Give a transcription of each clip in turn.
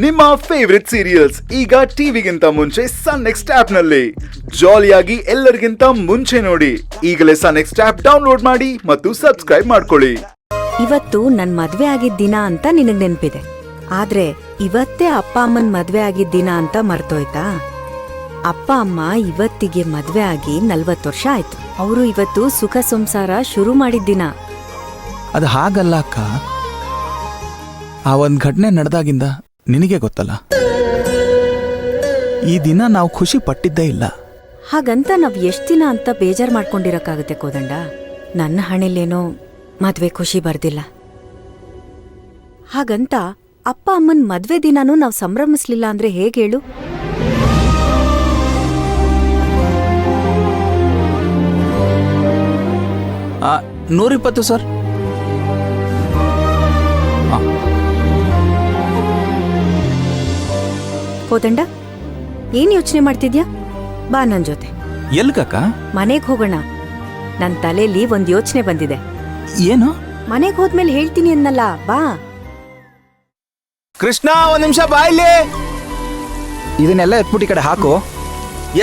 ನಿಮ್ಮ favourite serials ಈಗ ಟಿವಿಗಿಂತ ಮುಂಚೆ ಸನ್ ನೆಕ್ಸ್ಟ್ ಆಪ್ ನಲ್ಲಿ ಜಾಲಿಯಾಗಿ ಎಲ್ಲರಿಗಿಂತ ಮುಂಚೆ ನೋಡಿ. ಈಗಲೇ ಸನ್ ನೆಕ್ಸ್ಟ್ ಆಪ್ ಡೌನ್ಲೋಡ್ ಮಾಡಿ ಮತ್ತು ಸಬ್ಸ್ಕ್ರೈಬ್ ಮಾಡ್ಕೊಳ್ಳಿ. ಇವತ್ತು ನನ್ ಮದ್ವೆ ಆಗಿದ್ದ ದಿನ ಅಂತ ನಿನಗ್ ನೆನ್ಪಿದೆ, ಆದ್ರೆ ಇವತ್ತೇ ಅಪ್ಪ ಅಮ್ಮನ್ ಮದ್ವೆ ಆಗಿದ್ದ ದಿನ ಅಂತ ಮರ್ತೋಯ್ತಾ? ಅಪ್ಪ ಅಮ್ಮ ಇವತ್ತಿಗೆ ಮದ್ವೆ ಆಗಿ 40 ವರ್ಷ ಆಯ್ತು. ಅವರು ಇವತ್ತು ಸುಖ ಸಂಸಾರ ಶುರು ಮಾಡಿದ್ದಿನ. ಅದು ಹಾಗಲ್ಲ ಅಕ್ಕ, ಆ ಒಂದ್ ಘಟನೆ ನಡೆದಾಗಿಂದ ನಿನಗೆ ಗೊತ್ತಲ್ಲ, ಈ ದಿನ ನಾವು ಖುಷಿ ಪಟ್ಟಿದ್ದೇ ಇಲ್ಲ. ಹಾಗಂತ ನಾವ್ ಎಷ್ಟ್ ದಿನ ಅಂತ ಬೇಜಾರ್ ಮಾಡ್ಕೊಂಡಿರಕ್ಕಾಗತ್ತೆ ಕೋದಂಡ? ನನ್ನ ಹಣೆಲೇನೋ ಮದ್ವೆ ಖುಷಿ ಬರ್ದಿಲ್ಲ. ಹಾಗಂತ ಅಪ್ಪ ಅಮ್ಮನ್ ಮದ್ವೆ ದಿನಾನೂ ನಾವ್ ಸಂಭ್ರಮಿಸ್ಲಿಲ್ಲ ಅಂದ್ರೆ ಹೇಗೇಳು? ಆ 120 ಸರ್. ಕೋದಂಡ, ಏನ್ ಯೋಚನೆ ಮಾಡ್ತಿದ್ಯಾ? ಬಾ ನನ್ ಜೊತೆ. ಎಲ್ಗಕ್ಕ? ಮನೆಗ್ ಹೋಗೋಣ. ನನ್ ತಲೆಯಲ್ಲಿ ಒಂದ್ ಯೋಚನೆ ಬಂದಿದೆ. ಏನು? ಮನೆಗ್ ಹೋದ್ಮೇಲೆ ಹೇಳ್ತೀನಿ ಅನ್ನಲ್ಲ, ಬಾ. ಕೃಷ್ಣ, ಒಂದ್ ನಿಮಿಷ ಬಾ ಇಲ್ಲಿ. ಇದನ್ನೆಲ್ಲ ಎತ್ಬಿಟ್ಟು ಈ ಕಡೆ ಹಾಕು.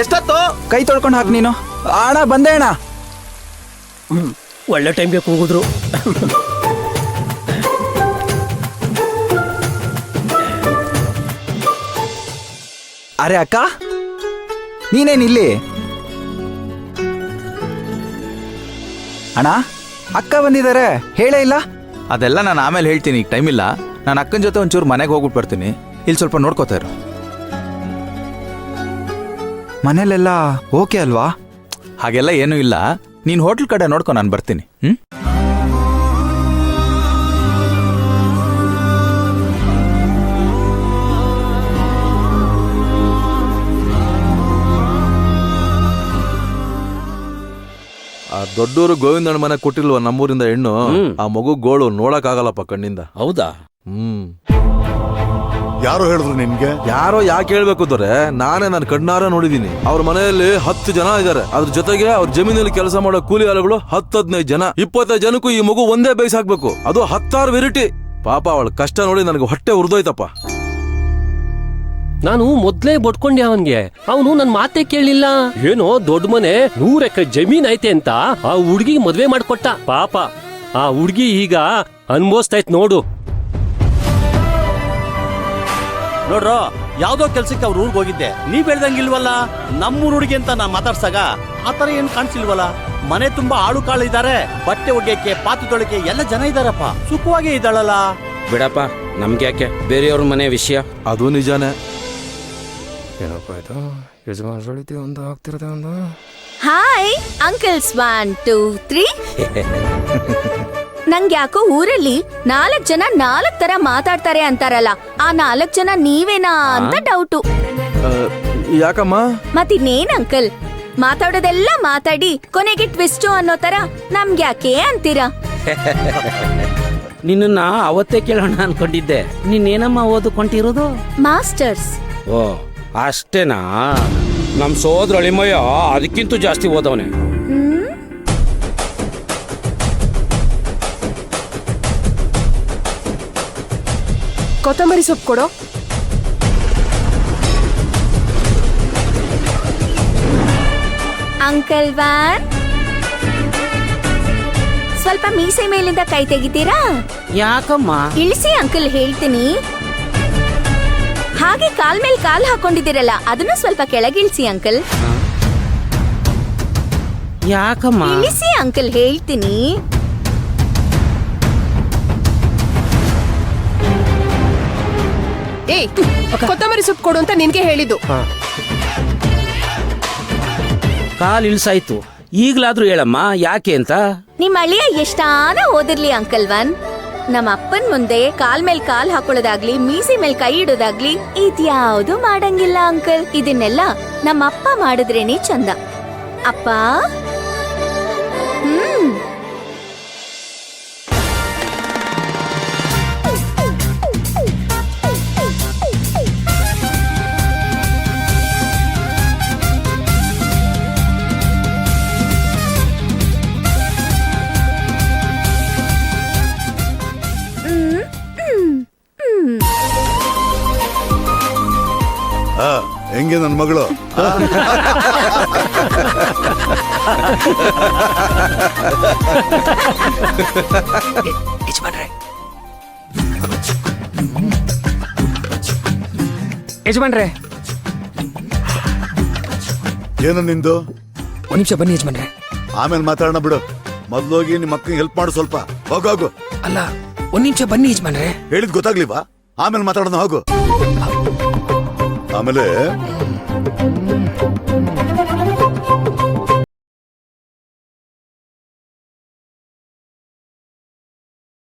ಎಷ್ಟೊತ್ತು? ಕೈ ತೊಳ್ಕೊಂಡು ಹಾಕು ನೀನು. ಅಣ್ಣ ಬಂದೆ ಅಣ್ಣ. ಒಳ್ಳೆ ಟೈಮ್ಗೆ ಕೂಗಿದ್ರು. ಅರೆ ಅಕ್ಕ, ನೀನೇನಿಲ್ಲಿ? ಅಣ್ಣ, ಅಕ್ಕ ಬಂದಿದ್ದಾರೆ, ಹೇಳೇ ಇಲ್ಲ. ಅದೆಲ್ಲ ನಾನು ಆಮೇಲೆ ಹೇಳ್ತೀನಿ, ಈಗ ಟೈಮ್ ಇಲ್ಲ. ನಾನು ಅಕ್ಕನ ಜೊತೆ ಒಂಚೂರು ಮನೆಗೆ ಹೋಗ್ಬಿಟ್ಟು ಬರ್ತೀನಿ. ಇಲ್ಲಿ ಸ್ವಲ್ಪ ನೋಡ್ಕೋತಾ ಇರು. ಮನೇಲೆಲ್ಲ ಓಕೆ ಅಲ್ವಾ? ಹಾಗೆಲ್ಲ ಏನೂ ಇಲ್ಲ, ನೀನು ಹೋಟ್ಲ್ ಕಡೆ ನೋಡ್ಕೊ, ನಾನು ಬರ್ತೀನಿ. ಆ ದೊಡ್ಡೂರು ಗೋವಿಂದಣ್ಣ ಮನೆ ಕೊಟ್ಟಿಲ್ವ ನಮ್ಮೂರಿಂದ ಹೆಣ್ಣು? ಆ ಮಗು ಗೋಳು ನೋಡಕ್ ಆಗಲ್ಲಪ್ಪ ಕಣ್ಣಿಂದ. ಹೌದಾ? ಯಾರು ಹೇಳಿದ್ರು ನಿನ್ಗೆ? ಯಾರೋ ಯಾಕೆ ಹೇಳ್ಬೇಕು ದೊರೆ, ನಾನೇ ನನ್ನ ಕಣ್ಣಾರ ನೋಡಿದೀನಿ. ಅವ್ರ ಮನೆಯಲ್ಲಿ 10 ಜನ ಇದಾರೆ. ಅದ್ರ ಜೊತೆಗೆ ಅವ್ರ ಜಮೀನಲ್ಲಿ ಕೆಲಸ ಮಾಡೋ ಕೂಲಿ ಆಳುಗಳು 10-15 ಜನ. 25 ಜನಕ್ಕೂ ಈ ಮಗು ಒಂದೇ ಬೇಯಿಸ್ ಹಾಕ್ಬೇಕು, ಅದು 10 ವೆರೈಟಿ. ಪಾಪ ಅವಳ ಕಷ್ಟ ನೋಡಿ ನನಗೆ ಹೊಟ್ಟೆ ಉರ್ದೋಯ್ತಪ್ಪ. ನಾನು ಮೊದ್ಲೇ ಬಡ್ಕೊಂಡೆ ಅವನ್ಗೆ. ಅವನು ನನ್ ಮಾತೇ ಕೇಳಲಿಲ್ಲ. ಏನೋ ದೊಡ್ಡ ಮನೆ 100 ಎಕರೆ ಜಮೀನ್ ಐತೆ ಅಂತ ಆ ಹುಡ್ಗಿ ಮದ್ವೆ ಮಾಡ್ಕೊಟ್ಟ. ಪಾಪ ಆ ಹುಡ್ಗಿ ಈಗ ಅನ್ಭವಿಸ್ತೈತ್ ನೋಡು. ನೋಡ್ರೋ, ಯಾವ್ದೋ ಕೆಲ್ಸಕ್ಕೆ ಅವ್ರ ಊರ್ಗ್ ಹೋಗಿದ್ದೆ, ನೀವ್ ಹೇಳ್ದಂಗಿಲ್ವಲ್ಲ. ನಮ್ಮೂರ್ ಹುಡುಗಿ ಅಂತ ನಾ ಮಾತಾಡ್ಸಾಗ ಆತರ ಏನ್ ಕಾಣಿಸಿಲ್ವಲ್ಲ. ಮನೆ ತುಂಬಾ ಆಳು ಕಾಳು ಇದಾರೆ, ಬಟ್ಟೆ ಒಗ್ಯಕ್ಕೆ, ಪಾತ್ರೆ ತೊಳಕ್ಕೆ ಎಲ್ಲ ಜನ ಇದಾರಪ್ಪ. ಸುಖವಾಗಿ ಇದ್ದಾಳಲ್ಲ. ಬಿಡಪ್ಪ, ನಮ್ಗೆ ಯಾಕೆ ಬೇರೆಯವ್ರ ಮನೆ ವಿಷಯ. ಅದು ನಿಜಾನೇ. ಏನಪ್ಪ ಇದು, ಯಜಮಾನ್ರಳಿತಿ ಒಂದು ಆಗ್ತಿರದೆ ಒಂದು. Hi uncles, 1 2 3. ನಂಗೆ ಯಾಕೋ ಊರಲ್ಲಿ 4 ಜನ 4 ತರ ಮಾತಾಡ್ತಾರೆ ಅಂತಾರಲ್ಲ, ಆ 4 ಜನ ನೀವೇನಾ ಅಂತ ಡೌಟು. ಯಾಕಮ್ಮ? ಮತ್ತಿನ್ನೇನ್ ಅಂಕಲ್, ಮಾತಾಡೋದೆಲ್ಲ ಮಾತಾಡಿ ಕೊನೆಗೆ ಟ್ವಿಸ್ಟು ಅನ್ನೋ ತರ ನಮ್ಗೆ ಯಾಕೆ ಅಂತೀರಾ? ನಿನ್ನ ಅವತ್ತೇ ಕೇಳೋಣ ಅನ್ಕೊಂಡಿದ್ದೆ. ನೀನೇನಮ್ಮ ಓದುಕೊಂಡಿರೋದು? ಮಾಸ್ಟರ್ಸ್. ಓ ಅಷ್ಟೇನಾ? ನಮ್ ಸೋದ್ರ ಅಳಿಮಯ್ಯ ಅದಕ್ಕಿಂತ ಜಾಸ್ತಿ ಓದವನೆ. ಕೊತ್ತಂಬರಿ ಸೊಪ್ಪು ಕೊಡೋ. ಅಂಕಲ್ ವ್ಯಾನ್, ಸ್ವಲ್ಪ ಮೀಸೆ ಮೇಲಿಂದ ಕೈ ತೆಗಿತೀರಾ? ಯಾಕಮ್ಮ? ಇಳಿಸಿ ಅಂಕಲ್, ಹೇಳ್ತೀನಿ. ಹಾಗೆ ಕಾಲ್ ಮೇಲೆ ಕಾಲ್ ಹಾಕೊಂಡಿದ್ದೀರಲ್ಲ, ಅದನ್ನು ಸ್ವಲ್ಪ ಕೆಳಗಿಳಿಸಿ ಅಂಕಲ್. ಯಾಕಮ್ಮ? ಇಳಿಸಿ ಅಂಕಲ್, ಹೇಳ್ತೀನಿ. ಏಯ್, ಕೊತ್ತಂಬರಿ ಸೊಪ್ಪು ಕೊಡು ಅಂತ ನಿನ್ಗೆ ಹೇಳಿದ್ದು. ಕಾಲ್ ಇಳ್ಸಾಯ್ತು, ಈಗ್ಲಾದ್ರೂ ಹೇಳಮ್ಮ ಯಾಕೆ ಅಂತ. ನಿಮ್ ಅಳಿಯ ಎಷ್ಟಾನ ಓದಿರ್ಲಿ ಅಂಕಲ್ ವನ್, ನಮ್ಮ ಅಪ್ಪನ್ ಮುಂದೆ ಕಾಲ್ ಮೇಲ್ ಕಾಲ್ ಹಾಕೊಳ್ಳೋದಾಗ್ಲಿ, ಮೀಸಿ ಮೇಲ್ ಕೈ ಇಡೋದಾಗ್ಲಿ ಇದ್ಯಾವುದು ಮಾಡಂಗಿಲ್ಲ ಅಂಕಲ್. ಇದನ್ನೆಲ್ಲ ನಮ್ಮ ಅಪ್ಪ ಮಾಡಿದ್ರೇನೆ ಚಂದ. ಅಪ್ಪ ಹೆಂಗೆ ನನ್ನ ಮಗಳು? ಯಜಮಾನ್ರೆ ಏನು ನಿಂದು? ಒಂದ್ ನಿಮಿಷ ಬನ್ನಿ ಯಜಮಾನ್ರೆ. ಆಮೇಲೆ ಮಾತಾಡೋಣ ಬಿಡು. ಮೊದ್ಲೋಗಿ ನಿಮ್ಮ ಅಕ್ಕಂಗೆ ಹೆಲ್ಪ್ ಮಾಡು ಸ್ವಲ್ಪ. ಹೋಗು. ಅಲ್ಲ ಒಂದ್ ನಿಮಿಷ ಬನ್ನಿ ಯಜಮಾನ್ರೆ. ಹೇಳಿದ್ ಗೊತ್ತಾಗ್ಲಿವಾ? ಆಮೇಲೆ ಮಾತಾಡೋಣ ಹೋಗು. ಆಮೇಲೆ